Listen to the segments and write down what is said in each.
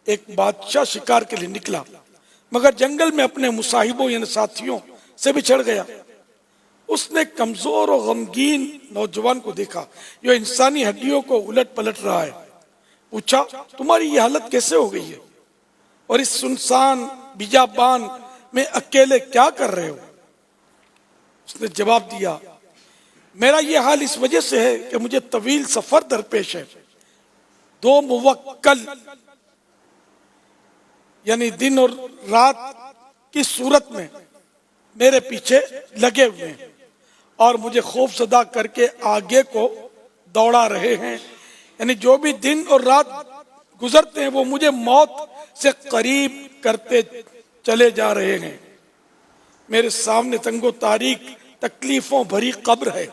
ایک بادشاہ شکار کے لیے نکلا، مگر جنگل میں اپنے مصاحبوں یعنی ساتھیوں سے بچھڑ گیا۔ اس نے کمزور اور غمگین نوجوان کو دیکھا جو انسانی ہڈیوں کو الٹ پلٹ رہا ہے۔ پوچھا، تمہاری یہ حالت کیسے ہو گئی ہے اور اس سنسان بیابان میں اکیلے کیا کر رہے ہو؟ اس نے جواب دیا، میرا یہ حال اس وجہ سے ہے کہ مجھے طویل سفر درپیش ہے۔ 2 موکل یعنی دن اور رات کی صورت میں میرے پیچھے لگے ہوئے ہیں اور مجھے خوف زدہ کر کے آگے کو دوڑا رہے ہیں، یعنی جو بھی دن اور رات گزرتے ہیں وہ مجھے موت سے قریب کرتے چلے جا رہے ہیں۔ میرے سامنے تنگ و تاریک تکلیفوں بھری قبر ہے۔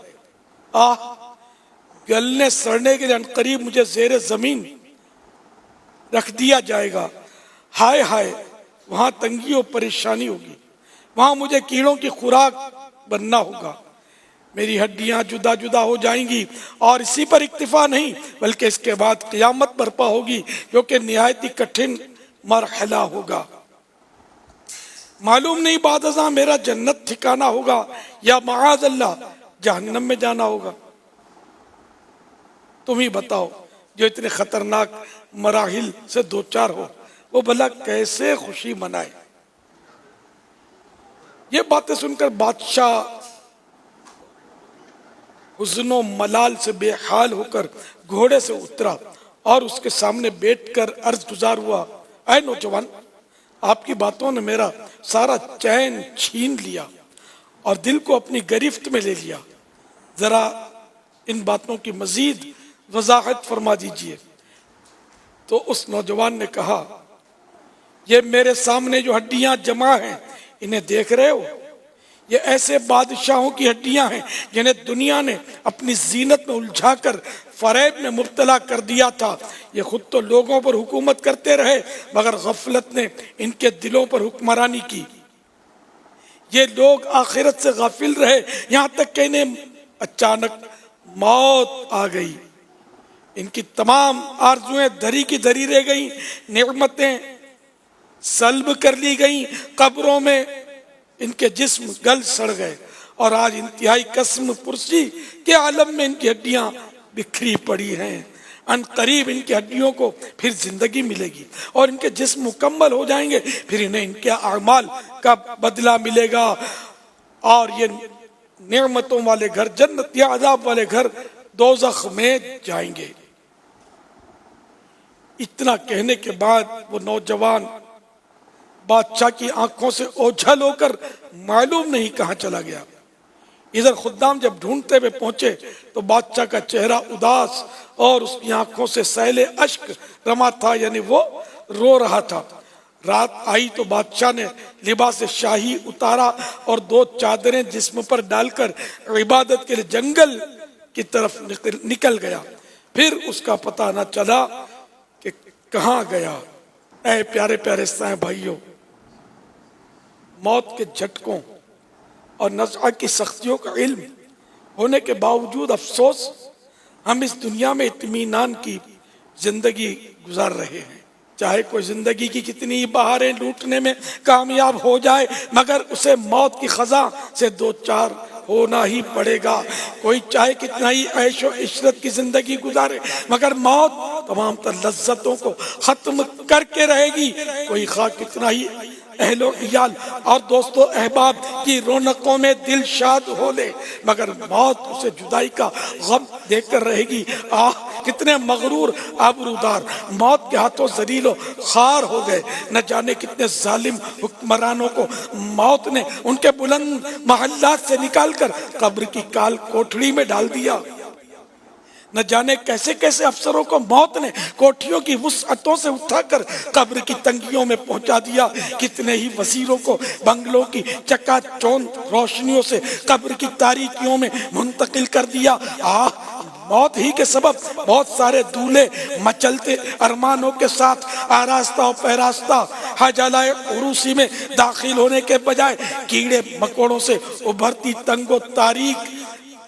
گلنے سڑنے کے لیے عنقریب مجھے زیر زمین رکھ دیا جائے گا۔ ہائے ہائے، وہاں تنگی اور پریشانی ہوگی، وہاں مجھے کیڑوں کی خوراک بننا ہوگا۔ میری ہڈیاں جدا جدا ہو جائیں گی، اور اسی پر اکتفا نہیں بلکہ اس کے بعد قیامت برپا ہوگی، جو کہ نہایت ہی کٹھن مرحلہ ہوگا۔ معلوم نہیں بعد ازاں میرا جنت ٹھکانا ہوگا یا معاذ اللہ جہنم میں جانا ہوگا۔ تم ہی بتاؤ، جو اتنے خطرناک مراحل سے دوچار ہو وہ بھلا کیسے خوشی منائے؟ یہ باتیں سن کر بادشاہ حزن و ملال سے بے حال ہو کر گھوڑے سے اترا اور اس کے سامنے بیٹھ کر عرض گزار ہوا، اے نوجوان، آپ کی باتوں نے میرا سارا چین چھین لیا اور دل کو اپنی گرفت میں لے لیا۔ ذرا ان باتوں کی مزید وضاحت فرما دیجئے۔ تو اس نوجوان نے کہا، یہ میرے سامنے جو ہڈیاں جمع ہیں انہیں دیکھ رہے ہو؟ یہ ایسے بادشاہوں کی ہڈیاں ہیں جنہیں دنیا نے اپنی زینت میں الجھا کر فریب میں مبتلا کر دیا تھا۔ یہ خود تو لوگوں پر حکومت کرتے رہے مگر غفلت نے ان کے دلوں پر حکمرانی کی۔ یہ لوگ آخرت سے غافل رہے یہاں تک کہ انہیں اچانک موت آ گئی۔ ان کی تمام آرزویں دھری کی دھری رہ گئیں، نعمتیں سلب کر لی گئیں، قبروں میں ان کے جسم گل سڑ گئے، اور آج انتہائی قسم پرسی کے عالم میں ان کی ہڈیاں بکھری پڑی ہیں۔ ان قریب ان کی ہڈیوں کو پھر زندگی ملے گی اور ان کے جسم مکمل ہو جائیں گے، پھر انہیں ان کے اعمال کا بدلہ ملے گا، اور یہ نعمتوں والے گھر جنت یا عذاب والے گھر دوزخ میں جائیں گے۔ اتنا کہنے کے بعد وہ نوجوان بادشاہ کی آنکھوں سے اوجھل ہو کر معلوم نہیں کہاں چلا گیا۔ ادھر خدام جب ڈھونڈتے ہوئے پہنچے تو بادشاہ کا چہرہ اداس اور اس کی آنکھوں سے سیل اشک رما تھا، یعنی وہ رو رہا تھا۔ رات آئی تو بادشاہ نے لباس شاہی اتارا اور 2 چادریں جسم پر ڈال کر عبادت کے لیے جنگل کی طرف نکل گیا۔ پھر اس کا پتہ نہ چلا کہ کہاں گیا۔ اے پیارے پیارے سائیں بھائیوں، موت کے جھٹکوں اور نزعہ کی سختیوں کا علم ہونے کے باوجود افسوس ہم اس دنیا میں اطمینان کی زندگی گزار رہے ہیں۔ چاہے کوئی زندگی کی کتنی ہی بہاریں لوٹنے میں کامیاب ہو جائے مگر اسے موت کی خزاں سے دوچار ہونا ہی پڑے گا۔ کوئی چاہے کتنا ہی عیش و عشرت کی زندگی گزارے مگر موت تمام تر لذتوں کو ختم کر کے رہے گی۔ کوئی خواہ کتنا ہی اہل و عیال اور دوست و احباب کی رونقوں میں دل شاد ہو لے مگر موت اسے جدائی کا غم دے کر رہے گی۔ کتنے مغرور آبرودار موت کے ہاتھوں ذلیل و خوار ہو گئے۔ نہ جانے کتنے ظالم حکمرانوں کو موت نے ان کے بلند محلات سے نکال کر قبر کی کال کوٹھڑی میں ڈال دیا۔ نہ جانے کیسے کیسے افسروں کو موت نے کوٹھیوں کی وسعتوں سے اٹھا کر قبر کی تنگیوں میں پہنچا دیا۔ کتنے ہی وزیروں کو بنگلوں کی چکا چوند روشنیوں سے قبر کی تاریکیوں میں منتقل کر دیا۔ موت ہی کے سبب بہت سارے دولے مچلتے ارمانوں کے ساتھ آراستہ و پیراستہ حجالہ عروسی میں داخل ہونے کے بجائے کیڑے مکوڑوں سے ابھرتی تنگ و تاریک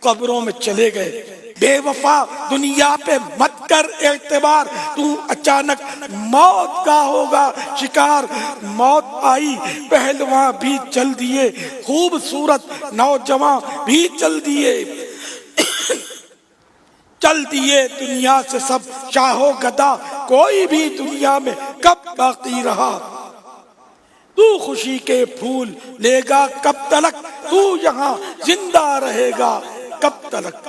قبروں میں چلے گئے۔ بے وفا دنیا پہ مت کر اعتبار، تو اچانک موت کا ہوگا شکار۔ موت آئی پہلواں بھی چل دیے، خوبصورت نوجوان بھی چل دیے، چل دیے دنیا سے سب شاہ و گدا، کوئی بھی دنیا میں کب باقی رہا۔ تو خوشی کے پھول لے گا کب تلک، تو یہاں زندہ رہے گا کب تلک۔